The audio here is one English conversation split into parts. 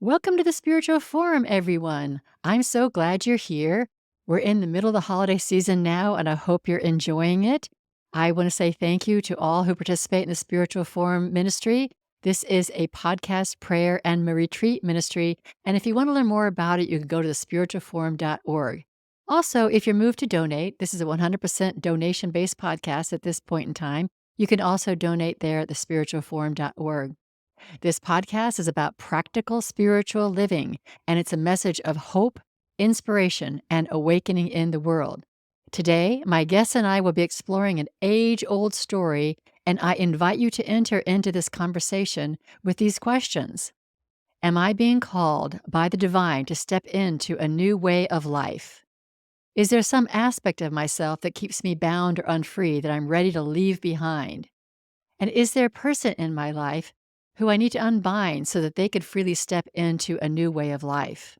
Welcome to the Spiritual Forum, everyone. I'm so glad you're here. We're in the middle of the holiday season now, and I hope you're enjoying it. I want to say thank you to all who participate in the Spiritual Forum ministry. This is a podcast, prayer, and retreat ministry. And if you want to learn more about it, you can go to thespiritualforum.org. Also, if you're moved to donate, this is a 100% donation based podcast at this point in time. You can also donate there at thespiritualforum.org. This podcast is about practical spiritual living, and it's a message of hope, inspiration, and awakening in the world. Today, my guests and I will be exploring an age old story, and I invite you to enter into this conversation with these questions. Am I being called by the divine to step into a new way of life? Is there some aspect of myself that keeps me bound or unfree that I'm ready to leave behind? And is there a person in my life who I need to unbind so that they could freely step into a new way of life?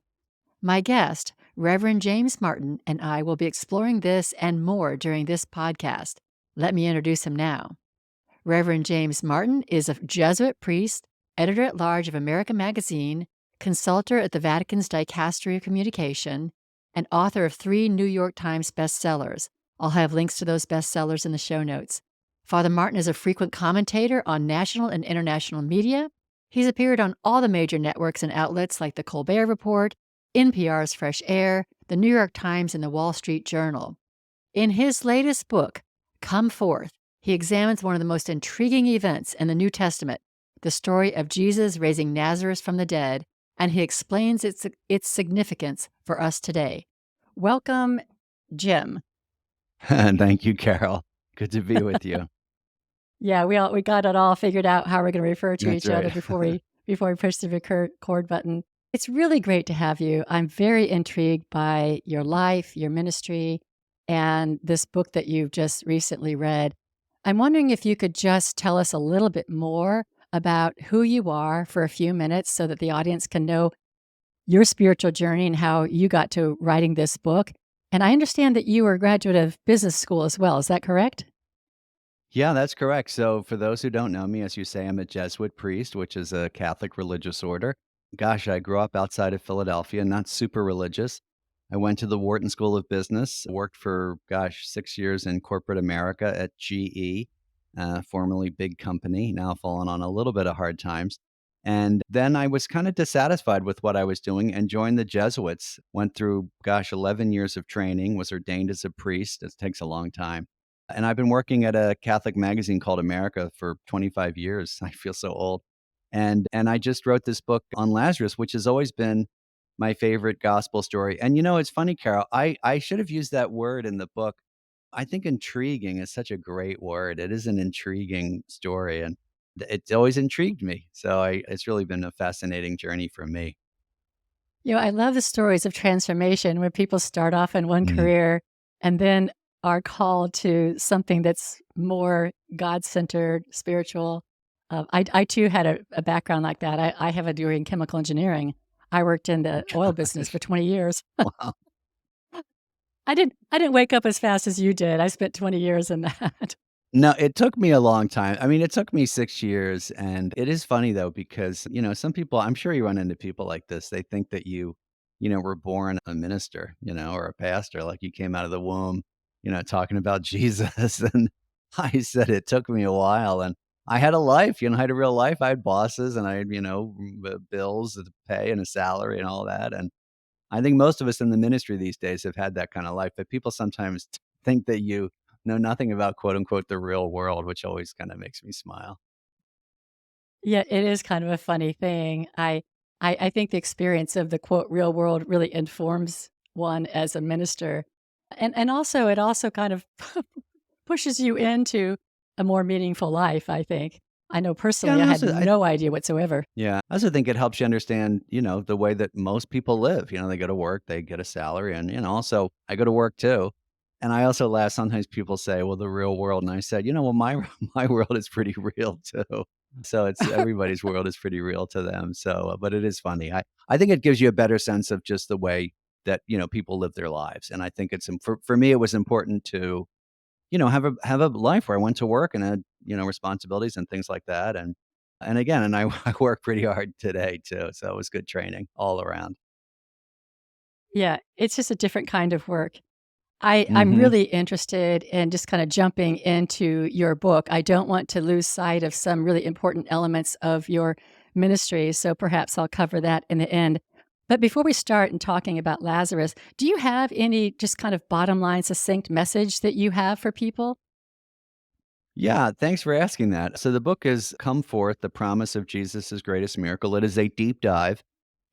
My guest, Reverend James Martin, and I will be exploring this and more during this podcast. Let me introduce him now. Reverend James Martin is a Jesuit priest, editor at large of American Magazine, consultor at the Vatican's Dicastery of Communication, and author of 3 New York Times bestsellers. I'll have links to those bestsellers in the show notes. Father Martin is a frequent commentator on national and international media. He's appeared on all the major networks and outlets like the Colbert Report, NPR's Fresh Air, the New York Times, and the Wall Street Journal. In his latest book, Come Forth, he examines one of the most intriguing events in the New Testament, the story of Jesus raising Lazarus from the dead, and he explains its significance for us today. Welcome, Jim. Thank you, Carol. Good to be with you. Yeah, we got it all figured out how we're going to refer to That's each other right. before we push the record button. It's really great to have you. I'm very intrigued by your life, your ministry, and this book that you've just recently read. I'm wondering if you could just tell us a little bit more about who you are for a few minutes so that the audience can know your spiritual journey and how you got to writing this book. And I understand that you were a graduate of business school as well. Is that correct? Yeah, that's correct. So, for those who don't know me, as you say, I'm a Jesuit priest, which is a Catholic religious order. Gosh, I grew up outside of Philadelphia, not super religious. I went to the Wharton School of Business, worked for, 6 years in corporate America at GE, formerly big company, now fallen on a little bit of hard times. And then I was kind of dissatisfied with what I was doing and joined the Jesuits. Went through, 11 years of training, was ordained as a priest. It takes a long time. And I've been working at a Catholic magazine called America for 25 years. I feel so old. And I just wrote this book on Lazarus, which has always been my favorite gospel story. And it's funny, Carol, I should have used that word in the book. I think intriguing is such a great word. It is an intriguing story, and it's always intrigued me. So it's really been a fascinating journey for me. I love the stories of transformation where people start off in one Mhm. career and then are called to something that's more God-centered, spiritual. I too had a background like that. I have a degree in chemical engineering. I worked in the oil business for 20 years. Wow. I didn't wake up as fast as you did. I spent 20 years in that. No, it took me a long time. I mean, it took me 6 years, and it is funny though because, some people I'm sure you run into people like this. They think that were born a minister, or a pastor, like you came out of the womb, talking about Jesus. And I said it took me a while, and I had a life, I had a real life. I had bosses, and I had, bills to pay and a salary and all that. And I think most of us in the ministry these days have had that kind of life, but people sometimes think that you know nothing about quote unquote the real world, which always kind of makes me smile. Yeah, it is kind of a funny thing. I think the experience of the quote real world really informs one as a minister. And also it also kind of pushes you into a more meaningful life, I think. I know Yeah, personally and I had also no idea whatsoever. I also think it helps you understand, the way that most people live. They go to work, they get a salary, and also I go to work too. And I also laugh. Sometimes people say, "Well, the real world," and I said, well, my my world is pretty real too. So it's everybody's world is pretty real to them. So, but it is funny. I think it gives you a better sense of just the way that people live their lives. And I think for me, it was important to have a life where I went to work and had responsibilities and things like that. And again, I work pretty hard today too, so it was good training all around. Yeah, it's just a different kind of work. I'm Mhm. really interested in just kinda jumping into your book. I don't want to lose sight of some really important elements of your ministry, so perhaps I'll cover that in the end. But before we start in talking about Lazarus, do you have any just kind of bottom line succinct message that you have for people? Yeah, thanks for asking that. So the book is Come Forth, The Promise of Jesus' Greatest Miracle. It is a deep dive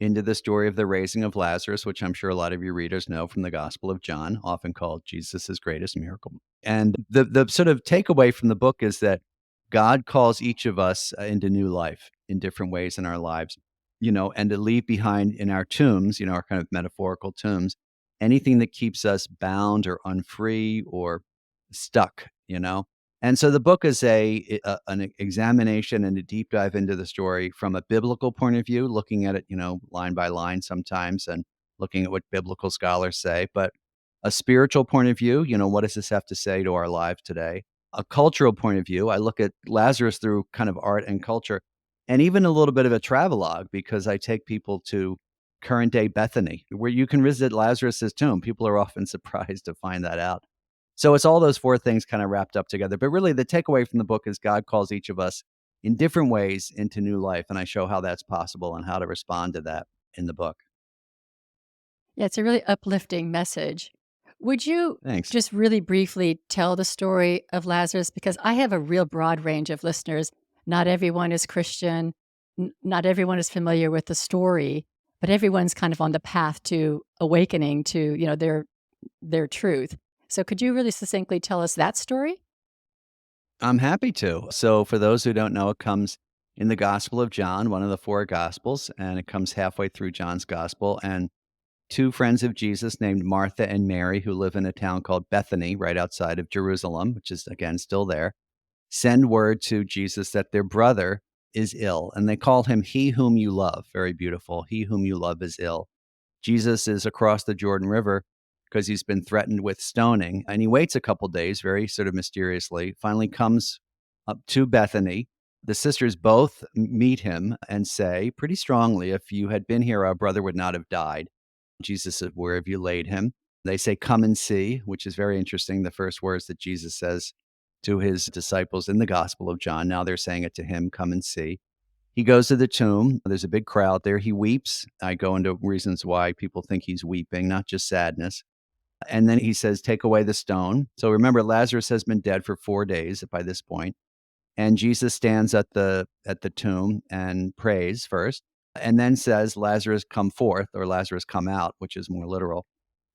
into the story of the raising of Lazarus, which I'm sure a lot of your readers know from the Gospel of John, often called Jesus' greatest miracle. And the sort of takeaway from the book is that God calls each of us into new life in different ways in our lives, and to leave behind in our tombs, our kind of metaphorical tombs, anything that keeps us bound or unfree or stuck. And so the book is an examination and a deep dive into the story from a biblical point of view, looking at it, line by line sometimes and looking at what biblical scholars say, but a spiritual point of view, what does this have to say to our lives today? A cultural point of view, I look at Lazarus through kind of art and culture, and even a little bit of a travelogue because I take people to current day Bethany, where you can visit Lazarus's tomb. People are often surprised to find that out. So it's all those 4 things kinda wrapped up together, but really the takeaway from the book is God calls each of us in different ways into new life, and I show how that's possible and how to respond to that in the book. Yeah, it's a really uplifting message. Would you Thanks. just really briefly tell the story of Lazarus? Because I have a real broad range of listeners. Not everyone is Christian, not everyone is familiar with the story, but everyone's kind of on the path to awakening to, their truth. So could you really succinctly tell us that story? I'm happy to. So for those who don't know, it comes in the Gospel of John, one of the 4 Gospels, and it comes halfway through John's Gospel, and 2 friends of Jesus named Martha and Mary, who live in a town called Bethany right outside of Jerusalem, which is, again, still there, send word to Jesus that their brother is ill, and they call him He Whom You Love. Very beautiful. He whom you love is ill. Jesus is across the Jordan River because he's been threatened with stoning, and he waits a couple days very sort of mysteriously, finally comes up to Bethany. The sisters both meet him and say pretty strongly, "If you had been here, our brother would not have died." Jesus said, "Where have you laid him?" They say, "Come and see," which is very interesting. The first words that Jesus says to his disciples in the Gospel of John. Now they're saying it to him, "Come and see." He goes to the tomb. There's a big crowd there. He weeps. I go into reasons why people think he's weeping, not just sadness. And then he says, "Take away the stone." So remember, Lazarus has been dead for 4 days by this point. And Jesus stands at the tomb and prays first, and then says, "Lazarus, come forth," or "Lazarus, come out," which is more literal.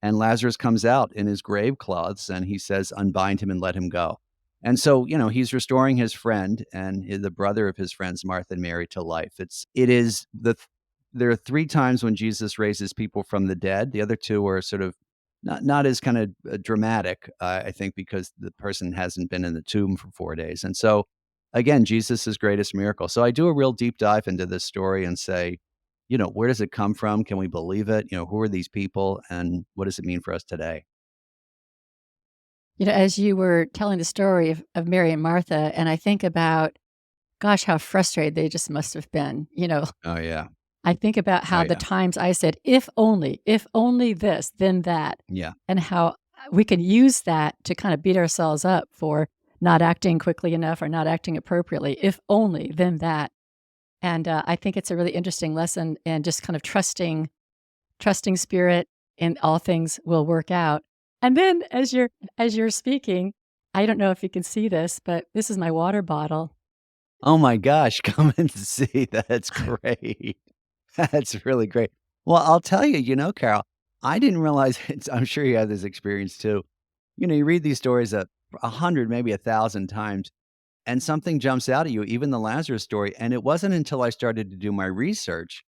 And Lazarus comes out in his grave clothes, and he says, "Unbind him and let him go." And so, he's restoring his friend and the brother of his friends, Martha and Mary, to life. It is there are 3 times when Jesus raises people from the dead. The other 2 are sort of not as kind of dramatic, I think, because the person hasn't been in the tomb for 4 days. And so, again, Jesus' greatest miracle. So I do a real deep dive into this story and say, where does it come from? Can we believe it? Who are these people and what does it mean for us today? As you were telling the story of Mary and Martha, and I think about, gosh, how frustrated they just must have been. Oh, yeah. I think about Oh, how the yeah. times I said, if only this, then that, Yeah. and how we can use that to kind of beat ourselves up for not acting quickly enough or not acting appropriately. If only, then that. And I think it's a really interesting lesson in just kind of trusting spirit and all things will work out. And then as you're speaking, I don't know if you can see this, but this is my water bottle. Oh my gosh, come and see. That's great. That's really great. Well, I'll tell you, Carol, I didn't realize I'm sure you have this experience too. You read these stories 100, maybe 1,000 times, and something jumps out at you, even the Lazarus story. And it wasn't until I started to do my research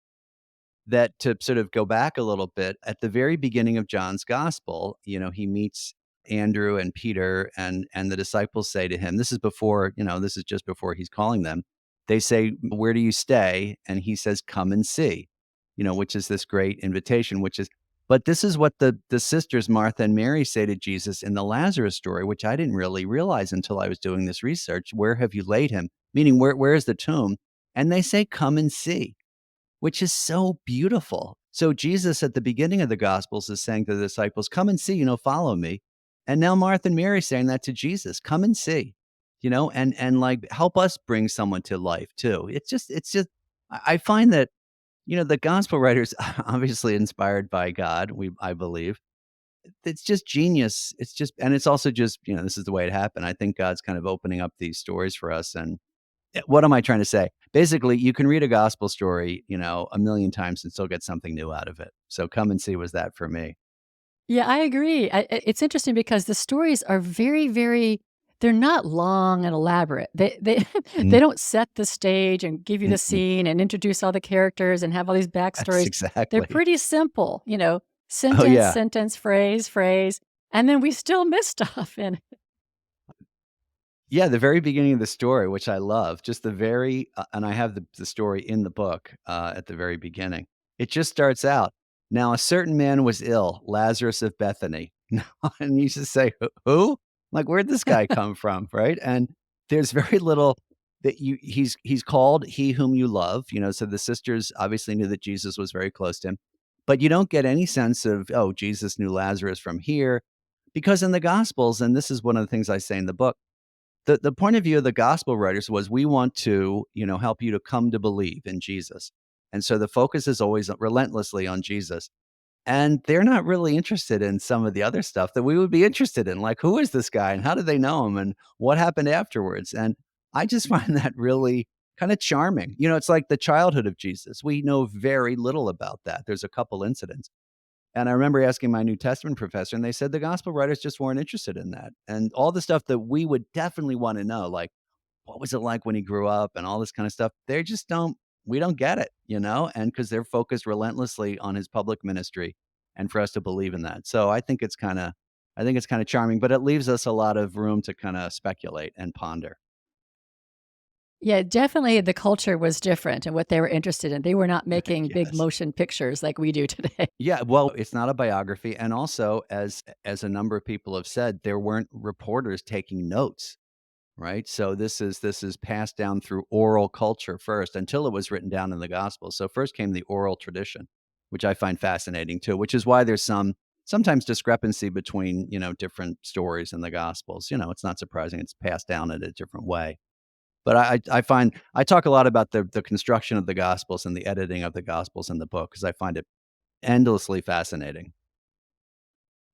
that to sort of go back a little bit, at the very beginning of John's gospel, he meets Andrew and Peter and the disciples say to him, this is before, this is just before he's calling them. They say, "Where do you stay?" And he says, "Come and see." Which is this great invitation, which is but this is what the sisters Martha and Mary say to Jesus in the Lazarus story, which I didn't really realize until I was doing this research. "Where have you laid him?" Meaning where is the tomb? and they say, "Come and see," which is so beautiful. So Jesus at the beginning of the Gospels is saying to the disciples, "Come and see, follow me." And now Martha and Mary saying that to Jesus, "Come and see," and like help us bring someone to life too. It's just I find that the gospel writers obviously inspired by God, I believe. It's just genius. It's just and it's also just, this is the way it happened. I think God's kind of opening up these stories for us and what am I trying to say? Basically, you can read a gospel story, a million times and still get something new out of it. So come and see was that for me. Yeah, I agree. It's interesting because the stories are very, very they're not long and elaborate. They Mm, they don't set the stage and give you the mm-mm. scene and introduce all the characters and have all these That's backstories. They're exactly. pretty simple, Oh, sentence, yeah. sentence, phrase, phrase, and then we still miss stuff in Yeah, the very beginning of the story, which I love, just the very and I have the story in the book, at the very beginning. It just starts out, "Now a certain man was ill, Lazarus of Bethany." And you just say, Who?" Like, "Where'd this guy come from?" Right? And there's very little that he's called He Whom You Love, so the sisters obviously knew that Jesus was very close to him, but you don't get any sense of, "Oh, Jesus knew Lazarus from here," because in the Gospels, and this is one of the things I say in the book, the point of view of the gospel writers was we want to, help you to come to believe in Jesus. And so the focus is always relentlessly on Jesus. And they're not really interested in some of the other stuff that we would be interested in, like who is this guy and how did they know him and what happened afterwards? And I just find that really kind of charming. It's like the childhood of Jesus. We know very little about that. There's a couple incidents. And I remember asking my New Testament professor, and they said the gospel writers just weren't interested in that. And all the stuff that we would definitely want to know, like what was it like when he grew up and all this kind of stuff, they just don't, we don't get it, and because they're focused relentlessly on his public ministry and for us to believe in that. So I think it's kind of charming, but it leaves us a lot of room to kind of speculate and ponder. Yeah, definitely the culture was different and what they were interested in. They were not making big Yes. motion pictures like we do today. Yeah, well, it's not a biography. And also, as a number of people have said, there weren't reporters taking notes. Right? So this is passed down through oral culture first until it was written down in the gospel. So first came the oral tradition, which I find fascinating too, which is why there's sometimes discrepancy between, different stories in the gospels. It's not surprising it's passed down in a different way. But I find I talk a lot about the construction of the gospels and the editing of the gospels in the book because I find it endlessly fascinating.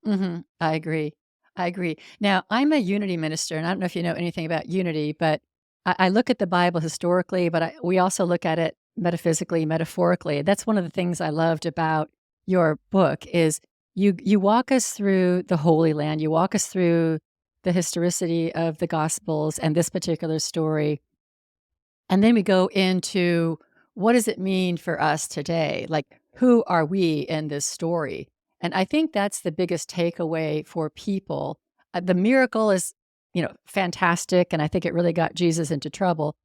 Mhm. I agree. I agree. Now, I'm a unity minister, and I don't know if you know anything about unity, but I look at the Bible historically, but we also look at it metaphysically, metaphorically. That's one of the things I loved about your book is you walk us through the Holy Land. You walk us through the historicity of the Gospels and this particular story, and then we go into what does it mean for us today? Like, who are we in this story? And I think that's the biggest takeaway for people. The miracle is, fantastic. And I think it really got Jesus into trouble.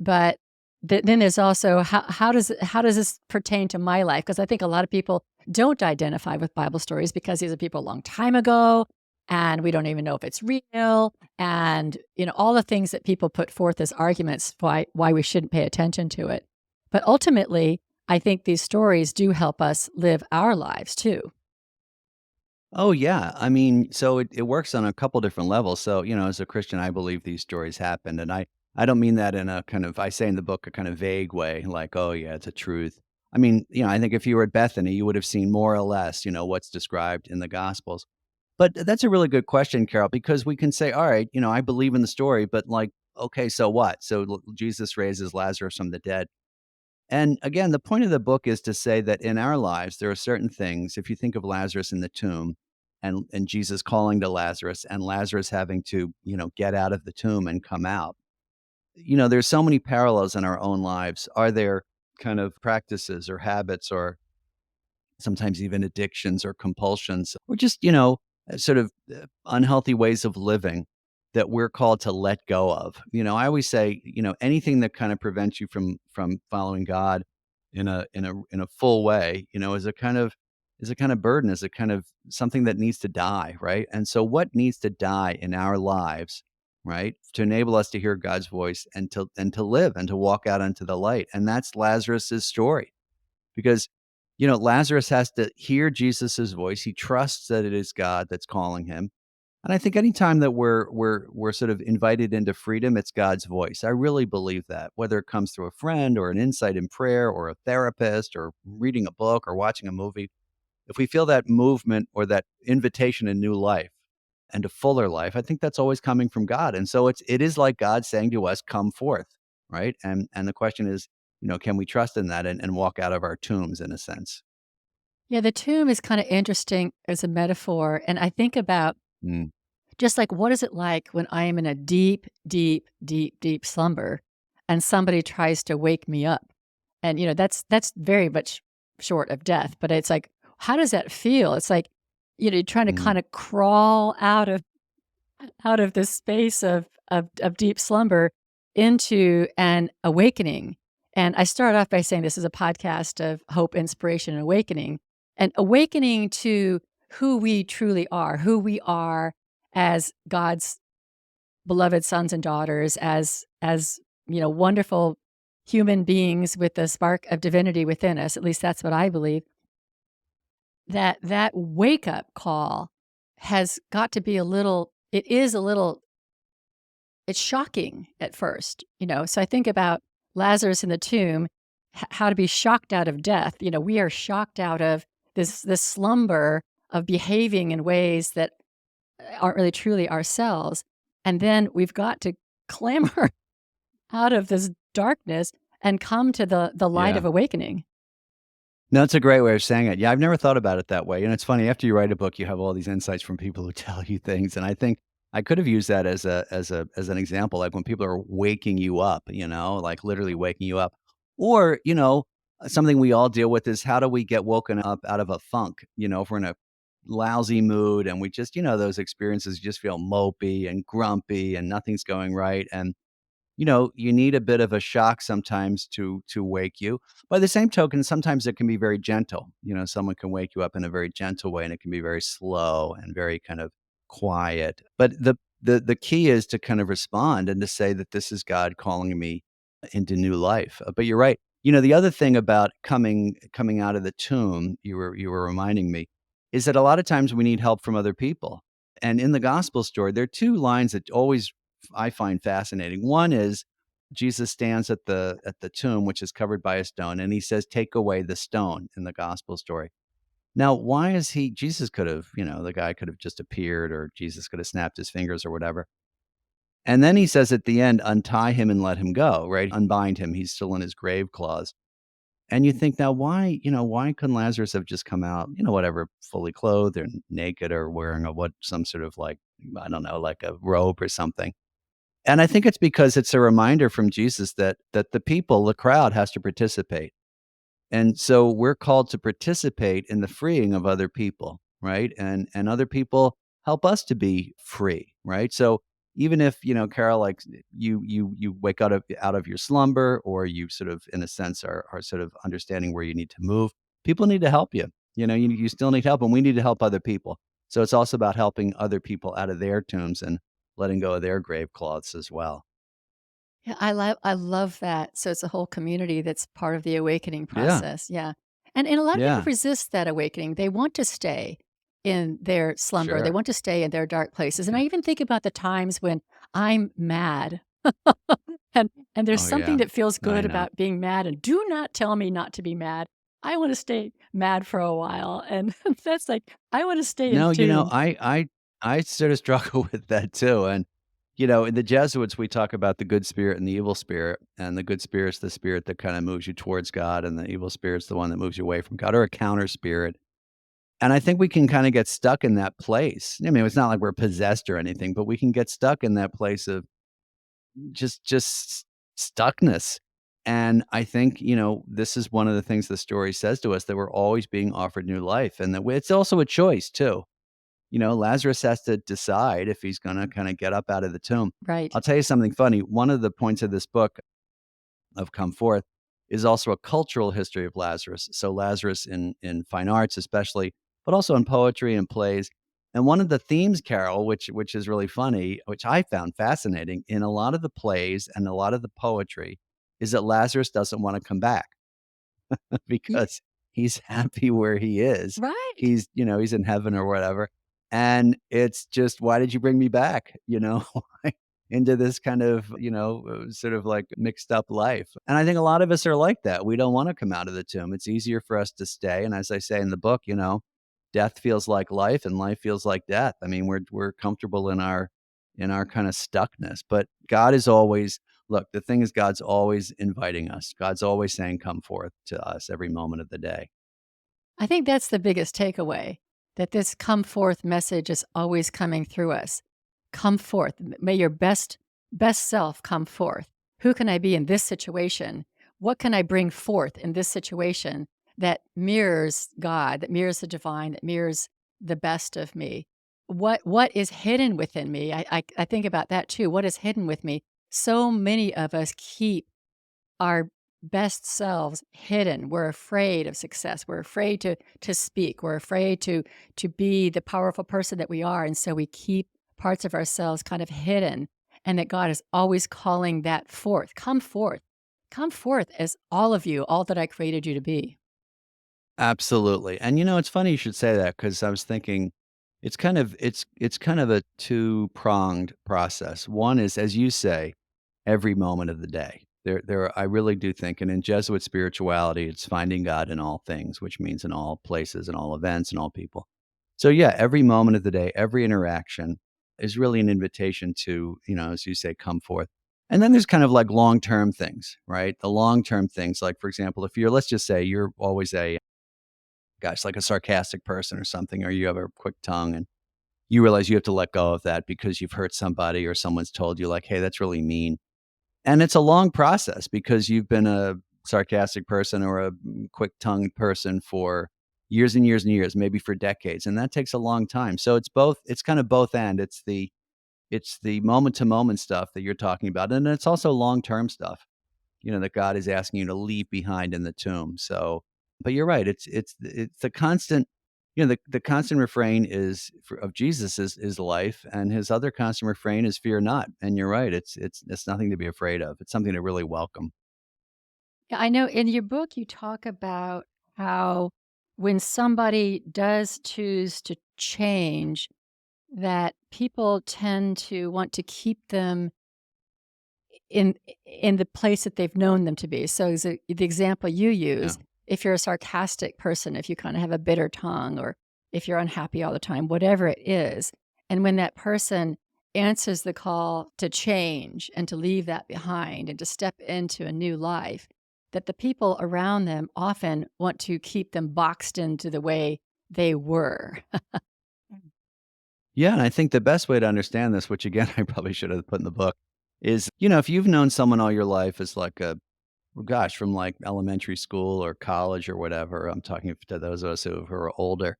But then there's also how does this pertain to my life? Because I think a lot of people don't identify with Bible stories because these are people a long time ago, and we don't even know if it's real, and all the things that people put forth as arguments why we shouldn't pay attention to it. But ultimately, I think these stories do help us live our lives too. Oh, yeah. I mean, so it works on a couple different levels. So, as a Christian, I believe these stories happened. And I don't mean that in a kind of, I say in the book, a kind of vague way, like, oh, yeah, it's a truth. I mean, I think if you were at Bethany, you would have seen more or less, what's described in the Gospels. But that's a really good question, Carol, because we can say, all right, I believe in the story, but like, okay, so what? So Jesus raises Lazarus from the dead. And again, the point of the book is to say that in our lives, there are certain things. If you think of Lazarus in the tomb and Jesus calling to Lazarus and Lazarus having to, get out of the tomb and come out, there's so many parallels in our own lives. Are there kind of practices or habits or sometimes even addictions or compulsions or just, sort of unhealthy ways of living that we're called to let go of. I always say, anything that kind of prevents you from following God in a full way, is a kind of burden, is a kind of something that needs to die, right? And so what needs to die in our lives, right? To enable us to hear God's voice and to live and to walk out into the light. And that's Lazarus's story because Lazarus has to hear Jesus's voice. He trusts that it is God that's calling him. And I think anytime that we're sort of invited into freedom, it's God's voice. I really believe that, whether it comes through a friend or an insight in prayer or a therapist or reading a book or watching a movie, if we feel that movement or that invitation in new life and a fuller life, I think that's always coming from God. And so it is like God saying to us, "Come forth," right? And the question is, can we trust in that and walk out of our tombs in a sense? Yeah, the tomb is kinda interesting as a metaphor, and I think about Mm, just like, what is it like when I am in a deep, deep, deep, deep slumber and somebody tries to wake me up? And, that's very much short of death, but it's like, how does that feel? It's like, you're trying to mm, kinda crawl out of this space of deep slumber into an awakening. And I start off by saying this is a podcast of hope, inspiration, and awakening. And awakening to who we truly are, who we are as God's beloved sons and daughters, as wonderful human beings with the spark of divinity within us. At least that's what I believe. That wake up call has got to be a little. It is a little it's shocking at first. So I think about Lazarus in the tomb, how to be shocked out of death. We are shocked out of this slumber of behaving in ways that aren't really truly ourselves. And then we've got to clamber out of this darkness and come to the light yeah. of awakening. No, it's a great way of saying it. Yeah, I've never thought about it that way. And it's funny, after you write a book, you have all these insights from people who tell you things. And I think I could have used that as an example, like when people are waking you up, like literally waking you up. Or, something we all deal with is how do we get woken up out of a funk? If we're in a lousy mood and we just, those experiences just feel mopey and grumpy and nothing's going right. And you need a bit of a shock sometimes to wake you. By the same token, sometimes it can be very gentle. Someone can wake you up in a very gentle way, and it can be very slow and very kind of quiet. But the key is to kind of respond and to say that this is God calling me into new life. But you're right. The other thing about coming out of the tomb, you were reminding me, is that a lot of times we need help from other people. And in the gospel story, there are two lines that always I find fascinating. One is Jesus stands at the tomb, which is covered by a stone, and he says, "Take away the stone," in the gospel story. Now, why is he Jesus could have, the guy could have just appeared or Jesus could have snapped his fingers or whatever. And then he says at the end, "Untie him and let him go," right? Unbind him. He's still in his grave clothes. And you think, now why couldn't Lazarus have just come out, whatever, fully clothed or naked or wearing some sort of like, I don't know, like a robe or something? And I think it's because it's a reminder from Jesus that the people, the crowd has to participate. And so we're called to participate in the freeing of other people, right? And other people help us to be free, right? So even if, Carol, like you wake out of your slumber or you sort of in a sense are sort of understanding where you need to move, people need to help you. You still need help and we need to help other people. So it's also about helping other people out of their tombs and letting go of their grave cloths as well. Yeah, I love that. So it's a whole community that's part of the awakening Yeah. process, yeah. And a lot of people Yeah. resist that awakening. They want to stay in their slumber. They Sure. want to stay in their dark places, and Yeah. I even think about the times when I'm mad, and there's Oh, something yeah. that feels I good know. about being mad, and do not tell me not to be mad. I wanna stay mad for a while, and that's like, I wanna stay No, entombed. I sort of struggle with that too, and, in the Jesuits, we talk about the good spirit and the evil spirit, and the good spirit's the spirit that kinda moves you towards God, and the evil spirit's the one that moves you away from God, or a counter spirit, and I think we can kinda get stuck in that place. I mean, it's not like we're possessed or anything, but we can get stuck in that place of just stuckness. And I think, this is one of the things the story says to us that we're always being offered new life and that it's also a choice too. Lazarus has to decide if he's going to kind of get up out of the tomb. Right. I'll tell you something funny. One of the points of this book of Come Forth is also a cultural history of Lazarus. So Lazarus in fine arts especially, but also in poetry and plays. And one of the themes, Carol, which is really funny, which I found fascinating in a lot of the plays and a lot of the poetry, is that Lazarus doesn't wanna come back Ye because he's happy where he is. right. He's, he's in heaven or whatever, and it's just, "Why did you bring me back?" Why into this kind of, sort of like mixed up life, and I think a lot of us are like that. We don't wanna come out of the tomb. It's easier for us to stay, and as I say in the book, death feels like life and life feels like death. I mean, we're comfortable in our kinda stuckness, but God is always look, the thing is God's always inviting us. God's always saying, "Come forth" to us every moment of the day. I think that's the biggest takeaway, that this come forth message is always coming through us. Come forth. May your best self come forth. Who can I be in this situation? What can I bring forth in this situation that mirrors God, that mirrors the divine, that mirrors the best of me? What is hidden within me? I think about that too. What is hidden with me? So many of us keep our best selves hidden. We're afraid of success. We're afraid to speak. We're afraid to be the powerful person that we are, and so we keep parts of ourselves kind of hidden. And that God is always calling that forth. Come forth as all of you, all that I created you to be. Absolutely, and, it's funny you should say that because I was thinking it's kind of a two-pronged process. One is, as you say, every moment of the day. I really do think, and in Jesuit spirituality, it's finding God in all things, which means in all places and all events and all people. So, yeah, every moment of the day, every interaction is really an invitation to, as you say, come forth. And then there's kind of like long-term things, right? The long-term things, like, for example, if let's just say you're always like a sarcastic person or something, or you have a quick tongue and you realize you have to let go of that because you've hurt somebody or someone's told you like, "Hey, that's really mean." And it's a long process because you've been a sarcastic person or a quick-tongued person for years and years and years, maybe for decades, and that takes a long time. So it's kind of both and. It's the moment to moment stuff that you're talking about, and it's also long-term stuff, that God is asking you to leave behind in the tomb. So, but you're right. It's the constant, the constant refrain of Jesus is life, and his other constant refrain is fear not. And you're right. It's nothing to be afraid of. It's something to really welcome. Yeah, I know in your book you talk about how when somebody does choose to change, that people tend to want to keep them in in the place that they've known them to be. So, the example you Yeah. use, if you're a sarcastic person, if you kinda have a bitter tongue, or if you're unhappy all the time, whatever it is, and when that person answers the call to change and to leave that behind and to step into a new life, that the people around them often want to keep them boxed into the way they were. Yeah, and I think the best way to understand this, which again I probably should have put in the book, is if you've known someone all your life as like well, gosh, from like elementary school or college or whatever. I'm talking to those of us who are older,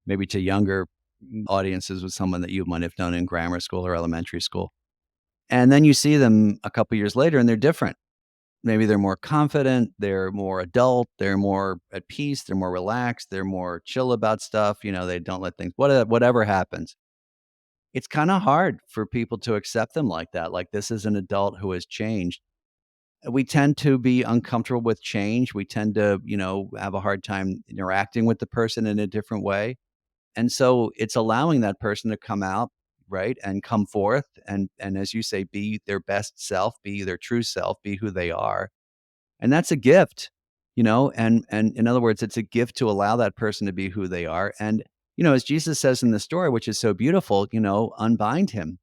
maybe to younger audiences with someone that you might have known in grammar school or elementary school. And then you see them a couple years later and they're different. Maybe they're more confident, they're more adult, they're more at peace, they're more relaxed, they're more chill about stuff. They don't let things, whatever happens. It's kind of hard for people to accept them like that. Like, this is an adult who has changed. We tend to be uncomfortable with change. We tend to, have a hard time interacting with the person in a different way. And so it's allowing that person to come out, right, and come forth and as you say, be their best self, be their true self, be who they are. And that's a gift, and in other words, it's a gift to allow that person to be who they are. And, as Jesus says in the story, which is so beautiful, unbind him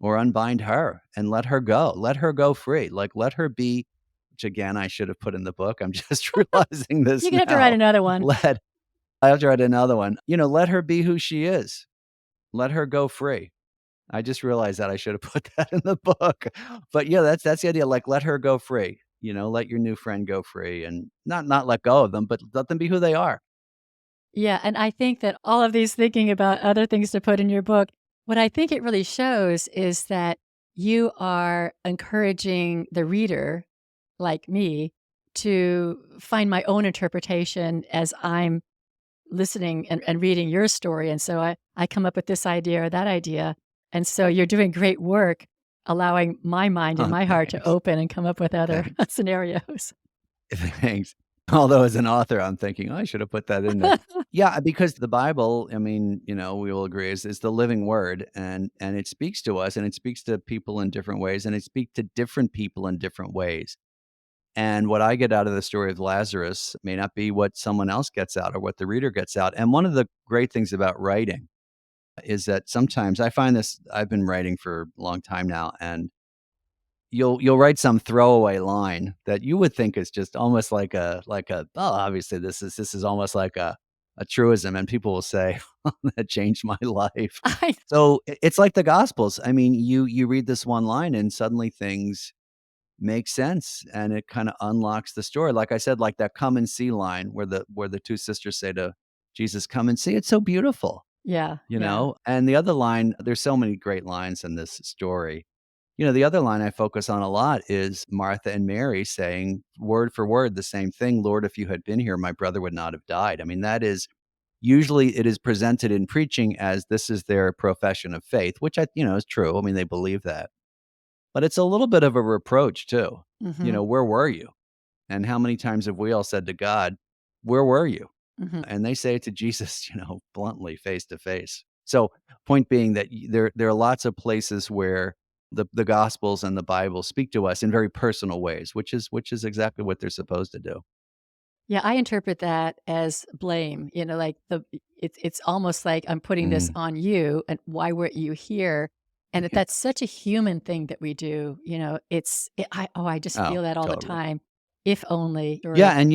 or unbind her and let her go. Let her go free. Like, let her be, which again, I should have put in the book. I'm just realizing this You're gonna have to write now. another one. Let, I have to write another one. Let her be who she is. Let her go free. I just realized that I should have put that in the book. But yeah, that's the idea. Like, let her go free. Let your new friend go free and not let go of them, but let them be who they are. Yeah, and I think that all of these thinking about other things to put in your book, what I think it really shows is that you are encouraging the reader, like me, to find my own interpretation as I'm listening and reading your story. And so I come up with this idea or that idea. And so you're doing great work allowing my mind and Oh, my heart to thanks. open and come up with other Thanks. scenarios. Thanks. Although as an author, I'm thinking, "Oh, I should have put that in there." Yeah, because the Bible, I mean, we will agree is the living word, and it speaks to us, and it speaks to people in different ways, and it speaks to different people in different ways. And what I get out of the story of Lazarus may not be what someone else gets out or what the reader gets out. And one of the great things about writing is that sometimes I find this I've been writing for a long time now, and you'll write some throwaway line that you would think is just almost like a oh, obviously this is almost like a truism, and people will say, "That changed my life." I So it's like the Gospels. I mean, you read this one line, and suddenly things make sense, and it kind of unlocks the story. Like I said, like that "come and see" line where the two sisters say to Jesus, "Come and see." It's so beautiful, Yeah, you yeah. know. And the other line, there's so many great lines in this story. The other line I focus on a lot is Martha and Mary saying word for word the same thing, "Lord, if you had been here, my brother would not have died." I mean, that is usually it is presented in preaching as this is their profession of faith, which is true. I mean, they believe that. But it's a little bit of a reproach too. Mhm, Where were you? And how many times have we all said to God, "Where were you?" mhm. And they say it to Jesus, bluntly, face to face. So, point being that there are lots of places where the Gospels and the Bible speak to us in very personal ways, which is exactly what they're supposed to do. Yeah, I interpret that as blame, like it's almost like I'm putting this Mm. on you and why weren't you here? And Yeah. that's such a human thing that we do, I just Oh, feel that all the totally. time. If only or Yeah, and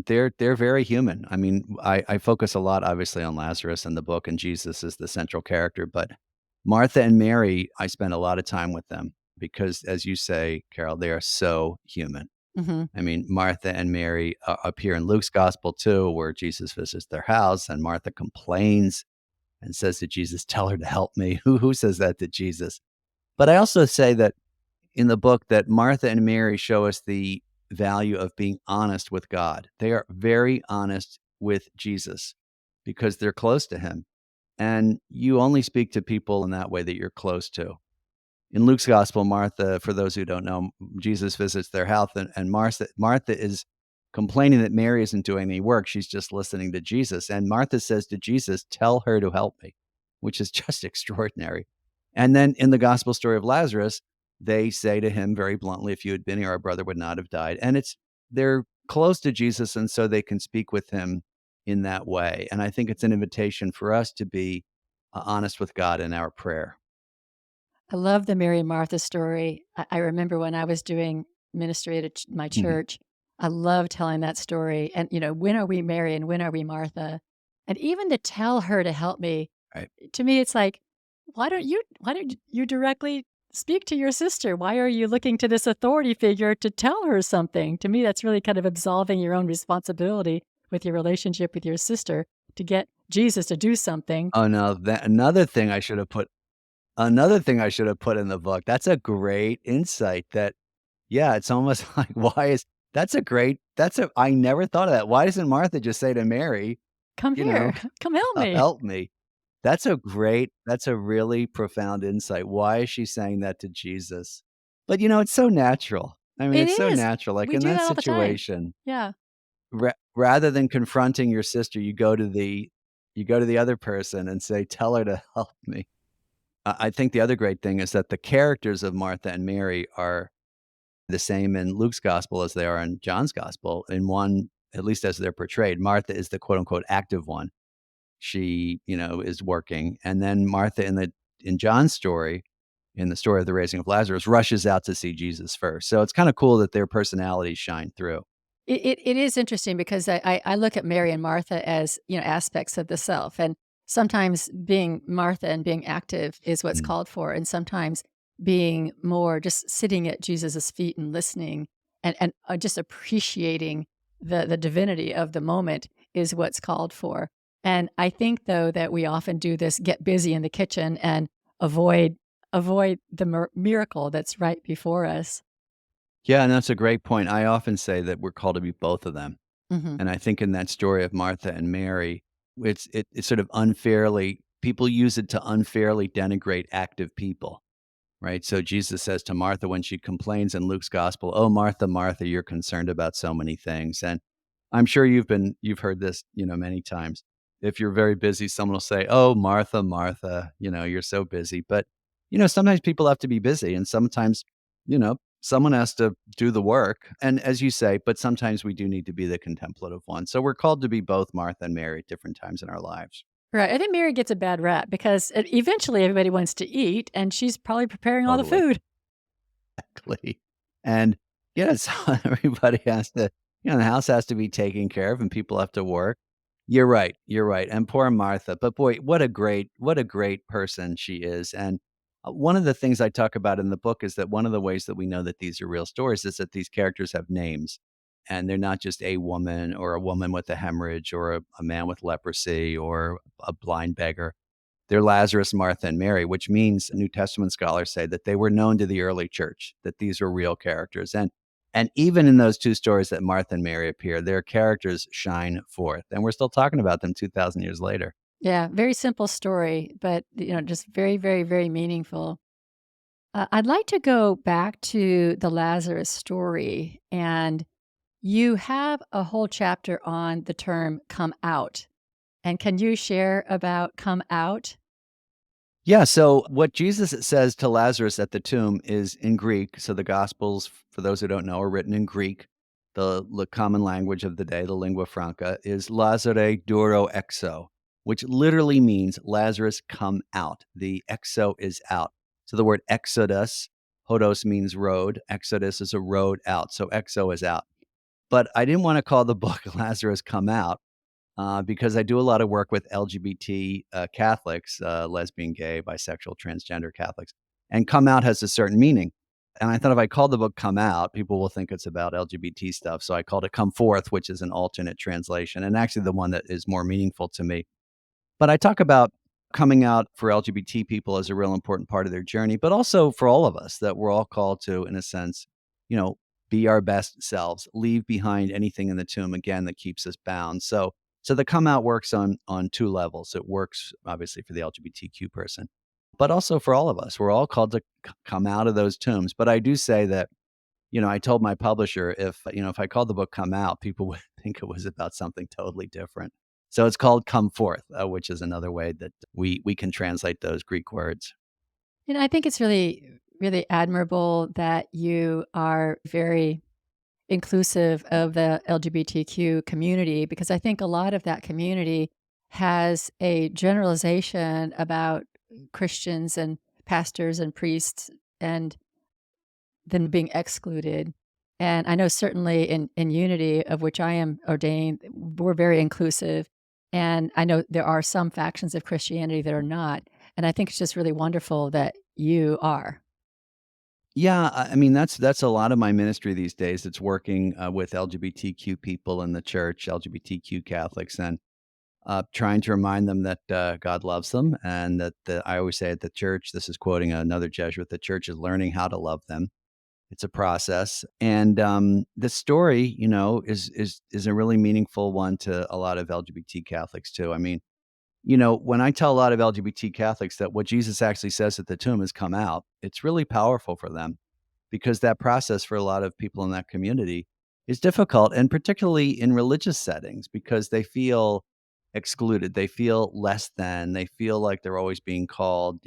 they're very human. I mean, I focus a lot obviously on Lazarus in the book, and Jesus is the central character, but Martha and Mary, I spend a lot of time with them because as you say, Carol, they are so human. Mhm. I mean, Martha and Mary appear in Luke's gospel too, where Jesus visits their house and Martha complains and says to Jesus, "Tell her to help me." Who says that to Jesus? But I also say that in the book that Martha and Mary show us the value of being honest with God. They are very honest with Jesus because they're close to him. And you only speak to people in that way that you're close to. In Luke's gospel, Martha, for those who don't know, Jesus visits their house, and Martha is complaining that Mary isn't doing any work. She's just listening to Jesus. And Martha says to Jesus, "Tell her to help me," which is just extraordinary. And then in the gospel story of Lazarus, they say to him very bluntly, "If you had been here, our brother would not have died." And they're close to Jesus, and so they can speak with him in that way. And I think it's an invitation for us to be honest with God in our prayer. I love the Mary and Martha story. I remember when I was doing ministry at my church, I love telling that story. And, when are we Mary and when are we Martha? And even to tell her to help me, Right. to me, it's like, why don't you directly speak to your sister? Why are you looking to this authority figure to tell her something? To me, that's really kind of absolving your own responsibility with your relationship with your sister to get Jesus to do something. Oh, no, that another thing I should have put in the book. That's a great insight that yeah, it's almost like why is that's a I never thought of that. Why doesn't Martha just say to Mary, Come you know, here, come help me. "Help me?" That's a really profound insight. Why is she saying that to Jesus? But, it's so natural. I mean, It it's so is. natural, like, We in do that that all the time. situation, Yeah. rather than confronting your sister, you go to the other person and say, "Tell her to help me." I think the other great thing is that the characters of Martha and Mary are the same in Luke's gospel as they are in John's gospel. In one, at least as they're portrayed, Martha is the quote unquote active one. She, is working. And then Martha in John's story, in the story of the raising of Lazarus, rushes out to see Jesus first. So it's kind of cool that their personalities shine through. It is interesting because I look at Mary and Martha as, aspects of the self, and sometimes being Martha and being active is what's Mm. called for, and sometimes being more just sitting at Jesus's feet and listening and just appreciating the divinity of the moment is what's called for. And I think, though, that we often do this, get busy in the kitchen and avoid avoid the miracle that's right before us. Yeah, and that's a great point. I often say that we're called to be both of them. Mhm. And I think in that story of Martha and Mary, it's sort of unfairly people use it to unfairly denigrate active people. Right? So Jesus says to Martha when she complains in Luke's gospel, "Oh, Martha, Martha, you're concerned about so many things." And I'm sure you've heard this, many times. If you're very busy, someone will say, "Oh, Martha, Martha, you're so busy." But, sometimes people have to be busy and sometimes, someone has to do the work. And as you say, but sometimes we do need to be the contemplative one. So we're called to be both Martha and Mary at different times in our lives. Right, I think Mary gets a bad rap because eventually everybody wants to eat, and she's probably preparing all the Totally. food. Exactly. And, so everybody has to the house has to be taken care of and people have to work. You're right, and poor Martha, but boy, what a great person she is, and, one of the things I talk about in the book is that one of the ways that we know that these are real stories is that these characters have names, and they're not just a woman or a woman with a hemorrhage or a man with leprosy or a blind beggar. They're Lazarus, Martha, and Mary, which means New Testament scholars say that they were known to the early church, that these were real characters. And even in those two stories that Martha and Mary appear, their characters shine forth. And we're still talking about them 2,000 years later. Yeah, very simple story, but, just very, very, very meaningful. I'd like to go back to the Lazarus story, and you have a whole chapter on the term "come out." And can you share about "come out"? Yeah, so what Jesus says to Lazarus at the tomb is in Greek. So the Gospels, for those who don't know, are written in Greek. The common language of the day, the lingua franca, is Lazare duro exo, which literally means Lazarus come out. The exo is out. So the word exodus, hodos means road. Exodus is a road out. So exo is out. But I didn't want to call the book Lazarus Come Out because I do a lot of work with LGBT Catholics, lesbian, gay, bisexual, transgender Catholics, and come out has a certain meaning. And I thought if I called the book Come Out, people will think it's about LGBT stuff. So I called it Come Forth, which is an alternate translation, and actually the one that is more meaningful to me. But I talk about coming out for LGBT people as a real important part of their journey, but also for all of us that we're all called to, in a sense, you know, be our best selves, leave behind anything in the tomb again that keeps us bound. So the come out works on two levels. It works obviously for the LGBTQ person, but also for all of us. We're all called to come out of those tombs. But I do say that I told my publisher if I called the book Come Out, people would think it was about something totally different. So it's called Come Forth, which is another way that we can translate those Greek words. I think it's really, really admirable that you are very inclusive of the LGBTQ community because I think a lot of that community has a generalization about Christians and pastors and priests and then being excluded. And I know certainly in Unity, of which I am ordained, we're very inclusive. And I know there are some factions of Christianity that are not. And I think it's just really wonderful that you are. Yeah, I mean that's a lot of my ministry these days. It's working with LGBTQ people in the church, LGBTQ Catholics, and trying to remind them that God loves them, and that I always say at the church. This is quoting another Jesuit. The church is learning how to love them. It's a process, and the story, is a really meaningful one to a lot of LGBT Catholics too. I mean, when I tell a lot of LGBT Catholics that what Jesus actually says at the tomb is come out, it's really powerful for them because that process for a lot of people in that community is difficult, and particularly in religious settings because they feel excluded, they feel less than, they feel like they're always being called,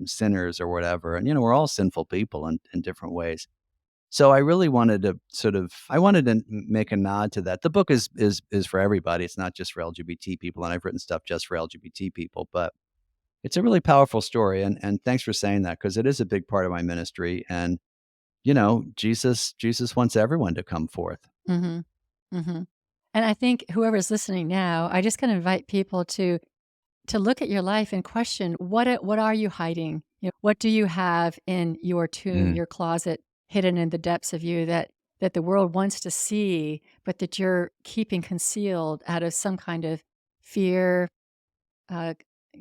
sinners or whatever. And we're all sinful people in different ways. So I really wanted to I wanted to make a nod to that. The book is for everybody. It's not just for LGBT people, and I've written stuff just for LGBT people, but it's a really powerful story. And thanks for saying that because it is a big part of my ministry. And Jesus wants everyone to come forth. Mhm. Mhm. And I think whoever's listening now, I just gonna invite people to look at your life and question what are you hiding? What do you have in your tomb, Mm, your closet, hidden in the depths of you that the world wants to see, but that you're keeping concealed out of some kind of fear, uh,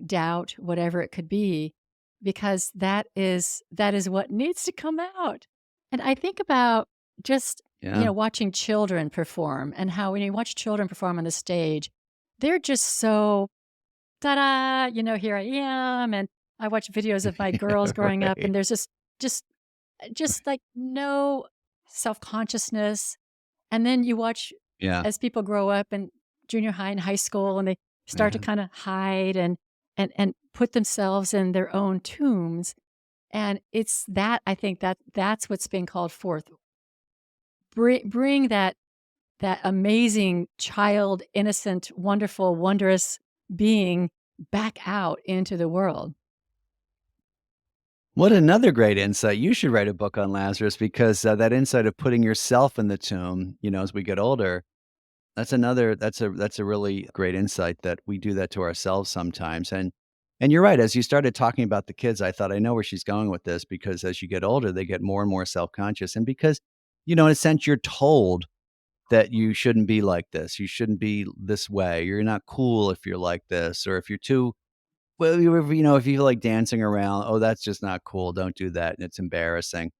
doubt, whatever it could be, because that is what needs to come out. And I think about just yeah. watching children perform and how when you watch children perform on the stage, they're just so, "Ta-da," here I am, and I watch videos of my girls growing up, Right. and there's just like, no self-consciousness, and then you watch Yeah. as people grow up in junior high and high school, and they start to Yeah. kinda hide and put themselves in their own tombs, and it's that I think that's what's being called forth. Bring that amazing child, innocent, wonderful, wondrous being back out into the world. What another great insight. You should write a book on Lazarus because, that insight of putting yourself in the tomb, as we get older, that's a really great insight that we do that to ourselves sometimes, and you're right, as you started talking about the kids, I thought, "I know where she's going with this," because as you get older, they get more and more self-conscious, and because, in a sense, you're told that you shouldn't be like this, you shouldn't be this way, you're not cool if you're like this, or if you're too well, if you like dancing around, "Oh, that's just not cool, don't do that, and it's embarrassing."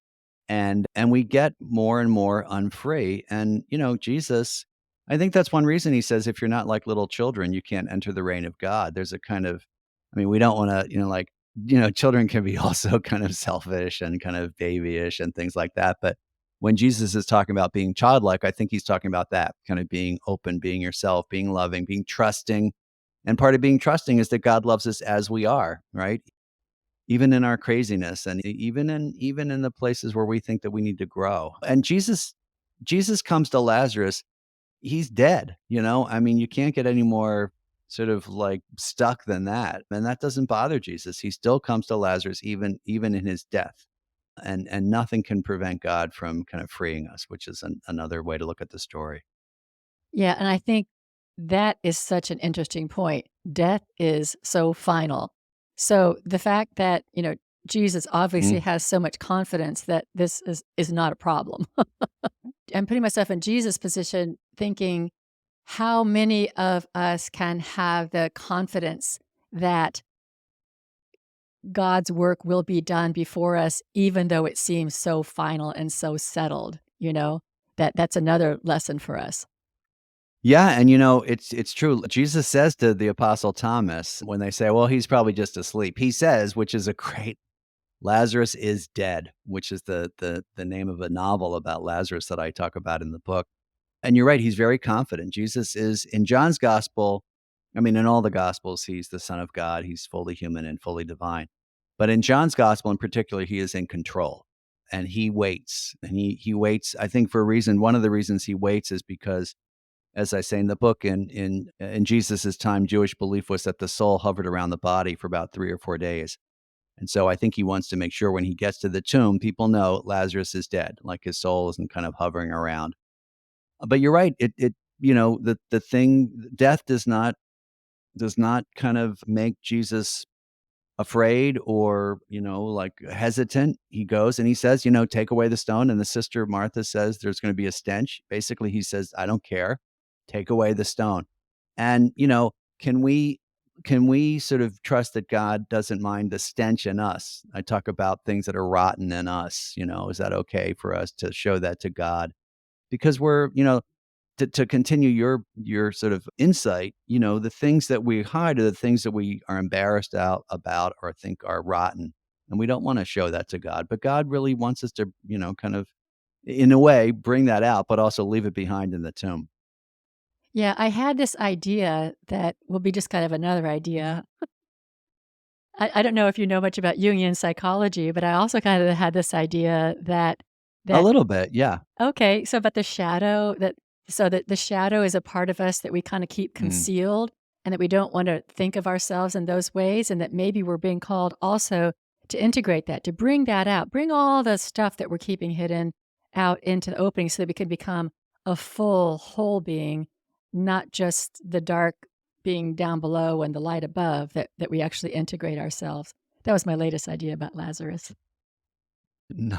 And we get more and more unfree, and, Jesus, I think that's one reason he says, "If you're not like little children, you can't enter the reign of God." There's a kind of I mean, we don't wanna, children can be also kind of selfish and kind of babyish and things like that, but when Jesus is talking about being childlike, I think he's talking about that, kind of being open, being yourself, being loving, being trusting, and part of being trusting is that God loves us as we are, right? Even in our craziness and even in the places where we think that we need to grow. And Jesus comes to Lazarus, he's dead, I mean, you can't get any more sort of like stuck than that. And that doesn't bother Jesus. He still comes to Lazarus even in his death. And nothing can prevent God from kind of freeing us, which is another way to look at the story. Yeah, and I think that is such an interesting point. Death is so final. So the fact that, Jesus obviously Mm. has so much confidence that this is not a problem. I'm putting myself in Jesus' position thinking how many of us can have the confidence that God's work will be done before us, even though it seems so final and so settled, that's another lesson for us. Yeah, and it's true. Jesus says to the apostle Thomas when they say, "Well, he's probably just asleep." He says, which is a great Lazarus is dead, which is the name of a novel about Lazarus that I talk about in the book. And you're right, he's very confident. Jesus is in John's gospel, I mean, in all the gospels, he's the son of God. He's fully human and fully divine. But in John's gospel in particular, he is in control and he waits. And he waits, I think, for a reason. One of the reasons he waits is because, as I say in the book, in Jesus's time, Jewish belief was that the soul hovered around the body for about 3 or 4 days. And so I think he wants to make sure when he gets to the tomb, people know Lazarus is dead, like his soul isn't kind of hovering around. But you're right. The thing, death does not kind of make Jesus afraid or, like hesitant. He goes and he says, take away the stone. And the sister Martha says there's going to be a stench. Basically, he says, I don't care. Take away the stone. And, can we can we sort of trust that God doesn't mind the stench in us? I talk about things that are rotten in us. Is that okay for us to show that to God? Because we're, to continue your sort of insight, the things that we hide are the things that we are embarrassed out about or think are rotten. And we don't want to show that to God. But God really wants us to, kind of in a way bring that out, but also leave it behind in the tomb. Yeah, I had this idea that will be just kind of another idea. I don't know if you know much about Jungian psychology, but I also kind of had this idea that A that little bit, yeah. okay, so about the shadow that the shadow is a part of us that we kinda keep Mm. concealed and that we don't wanna think of ourselves in those ways, and that maybe we're being called also to integrate that, to bring that out, bring all the stuff that we're keeping hidden out into the opening so that we can become a full, whole being, not just the dark being down below and the light above, that we actually integrate ourselves. That was my latest idea about Lazarus. No,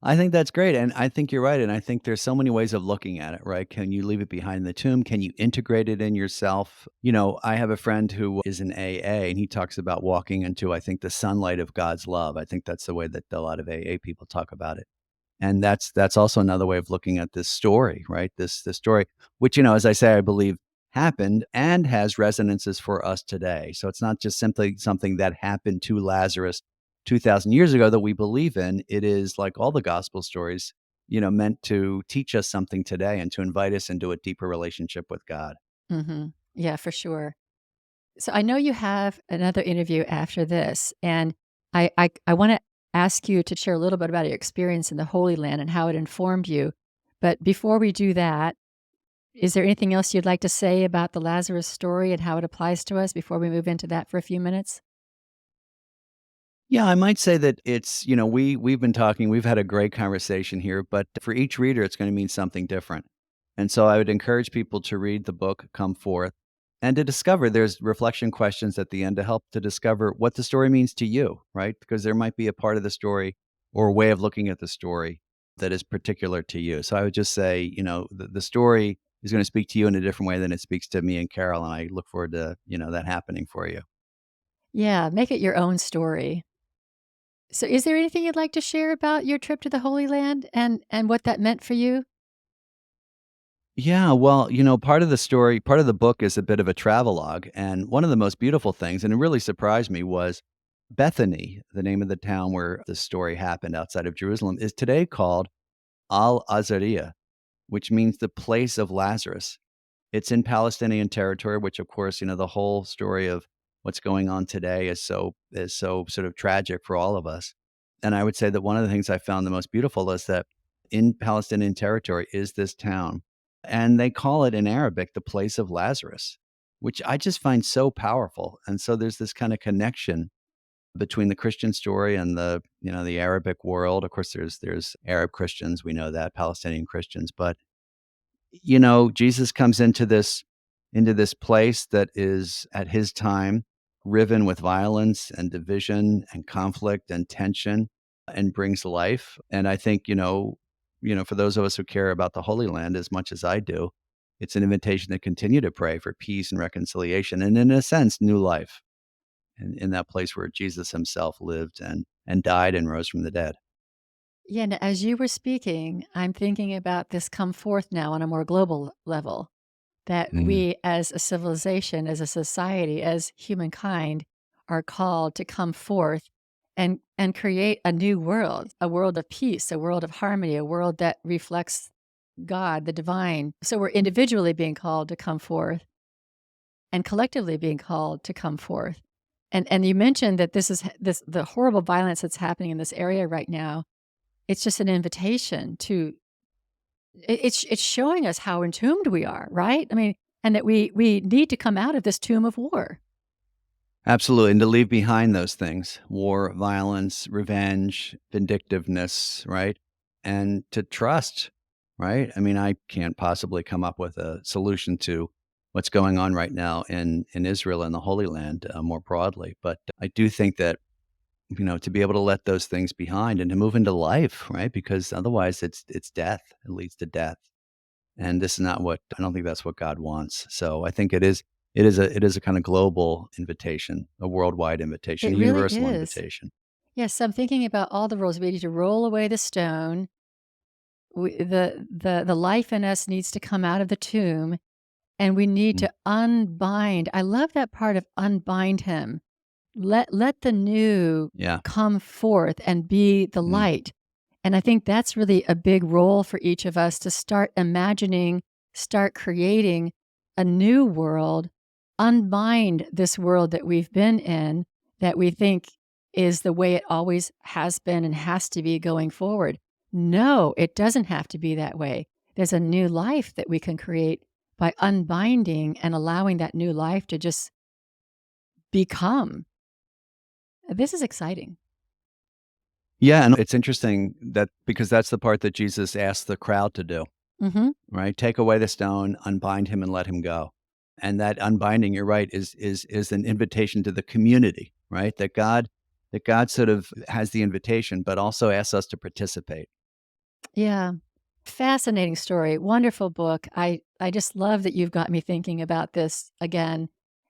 I think that's great, and I think you're right, and I think there's so many ways of looking at it, right? Can you leave it behind the tomb? Can you integrate it in yourself? I have a friend who is in AA, and he talks about walking into, I think, the sunlight of God's love. I think that's the way that a lot of AA people talk about it. And that's also another way of looking at this story, right? This story, which, as I say, I believe happened and has resonances for us today. So it's not just simply something that happened to Lazarus 2,000 years ago that we believe in. It is like all the gospel stories, meant to teach us something today and to invite us into a deeper relationship with God. Mhm. Yeah, for sure. So I know you have another interview after this, and I wanna ask you to share a little bit about your experience in the Holy Land and how it informed you. But before we do that, is there anything else you'd like to say about the Lazarus story and how it applies to us before we move into that for a few minutes? Yeah, I might say that it's, we've been talking, we've had a great conversation here, but for each reader, it's going to mean something different. And so I would encourage people to read the book Come Forth and to discover there's reflection questions at the end to help to discover what the story means to you, right? Because there might be a part of the story or a way of looking at the story that is particular to you. So I would just say, the story is going to speak to you in a different way than it speaks to me and Carol. And I look forward to, that happening for you. Yeah, make it your own story. So is there anything you'd like to share about your trip to the Holy Land and what that meant for you? Yeah, well, part of the story, part of the book is a bit of a travelogue. And one of the most beautiful things, and it really surprised me, was Bethany, the name of the town where the story happened outside of Jerusalem, is today called Al Azariah, which means the place of Lazarus. It's in Palestinian territory, which of course, the whole story of what's going on today is so sort of tragic for all of us. And I would say that one of the things I found the most beautiful is that in Palestinian territory is this town. And they call it in Arabic the place of Lazarus, which I just find so powerful. And so there's this kind of connection between the Christian story and the Arabic world. Of course, there's Arab Christians, we know that, Palestinian Christians, but Jesus comes into this place that is at his time riven with violence and division and conflict and tension and brings life. And I think, for those of us who care about the Holy Land as much as I do, it's an invitation to continue to pray for peace and reconciliation and in a sense, new life in that place where Jesus himself lived and died and rose from the dead. Yeah, and as you were speaking, I'm thinking about this come forth now on a more global level. That Mm. we as a civilization, as a society, as humankind are called to come forth and create a new world, a world of peace, a world of harmony, a world that reflects God, the divine. So we're individually being called to come forth and collectively being called to come forth. And you mentioned that this the horrible violence that's happening in this area right now. It's just an invitation to it's showing us how entombed we are, right? I mean, and that we need to come out of this tomb of war. Absolutely, and to leave behind those things, war, violence, revenge, vindictiveness, right? And to trust, right? I mean, I can't possibly come up with a solution to what's going on right now in Israel and the Holy Land, more broadly, but I do think that, to be able to let those things behind and to move into life, right? Because otherwise it's death. It leads to death. And this is not what I don't think that's what God wants. So I think it is a kind of global invitation, a worldwide invitation, It a really universal is. invitation. Yes, I'm thinking about all the roles. We need to roll away the stone. The life in us needs to come out of the tomb, and we need Mm, to unbind. I love that part of unbind him. Let the new yeah. come forth and be the Mm, light. And I think that's really a big role for each of us to start imagining, start creating a new world, unbind this world that we've been in that we think is the way it always has been and has to be going forward. No, it doesn't have to be that way. There's a new life that we can create by unbinding and allowing that new life to just become. This is exciting. yeah, and it's interesting that because that's the part that Jesus asked the crowd to do, Mhm. right? Take away the stone, unbind him, and let him go. And that unbinding, you're right, is an invitation to the community, right? That God sort of has the invitation, but also asks us to participate. Yeah. Fascinating story. Wonderful book. I just love that you've got me thinking about this again.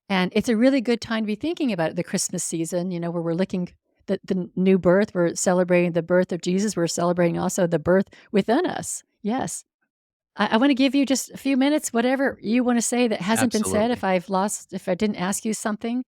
And it's a really good time to be thinking about it, the Christmas season, where we're looking the new birth, we're celebrating the birth of Jesus, we're celebrating also the birth within us. Yes. I want to give you just a few minutes, whatever you want to say that hasn't been said, Absolutely. if I didn't ask you something.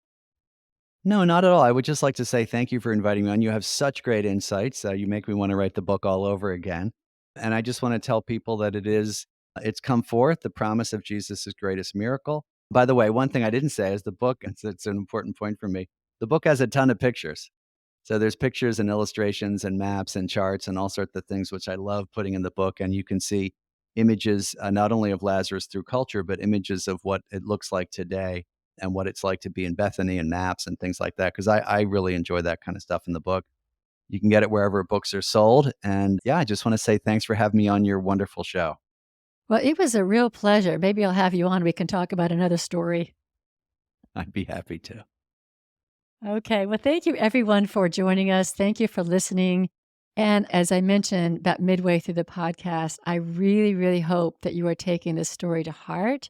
No, not at all. I would just like to say thank you for inviting me on. You have such great insights. You make me want to write the book all over again. And I just want to tell people that it's come forth, the promise of Jesus' greatest miracle. By the way, one thing I didn't say is the book, it's an important point for me. The book has a ton of pictures. So there's pictures and illustrations and maps and charts and all sorts of things, which I love putting in the book. And you can see images not only of Lazarus through culture, but images of what it looks like today and what it's like to be in Bethany and maps and things like that. Because I really enjoy that kind of stuff in the book. You can get it wherever books are sold. And yeah, I just want to say thanks for having me on your wonderful show. Well, it was a real pleasure. Maybe I'll have you on. We can talk about another story. I'd be happy to. Okay. Well, thank you everyone for joining us. Thank you for listening. And as I mentioned about midway through the podcast, I really, really hope that you are taking this story to heart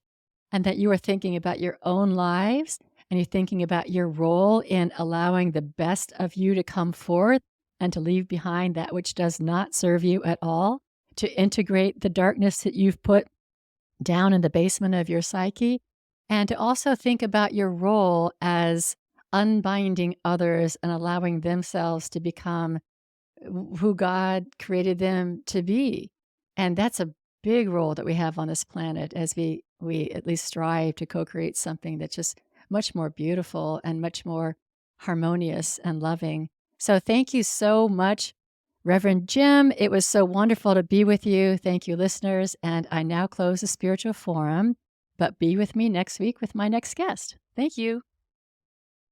and that you are thinking about your own lives and you're thinking about your role in allowing the best of you to come forth and to leave behind that which does not serve you at all, to integrate the darkness that you've put down in the basement of your psyche, and to also think about your role as unbinding others and allowing themselves to become who God created them to be. And that's a big role that we have on this planet as we at least strive to co-create something that's just much more beautiful and much more harmonious and loving. So thank you so much, Reverend Jim. It was so wonderful to be with you. Thank you, listeners. And I now close the spiritual forum, but be with me next week with my next guest. Thank you.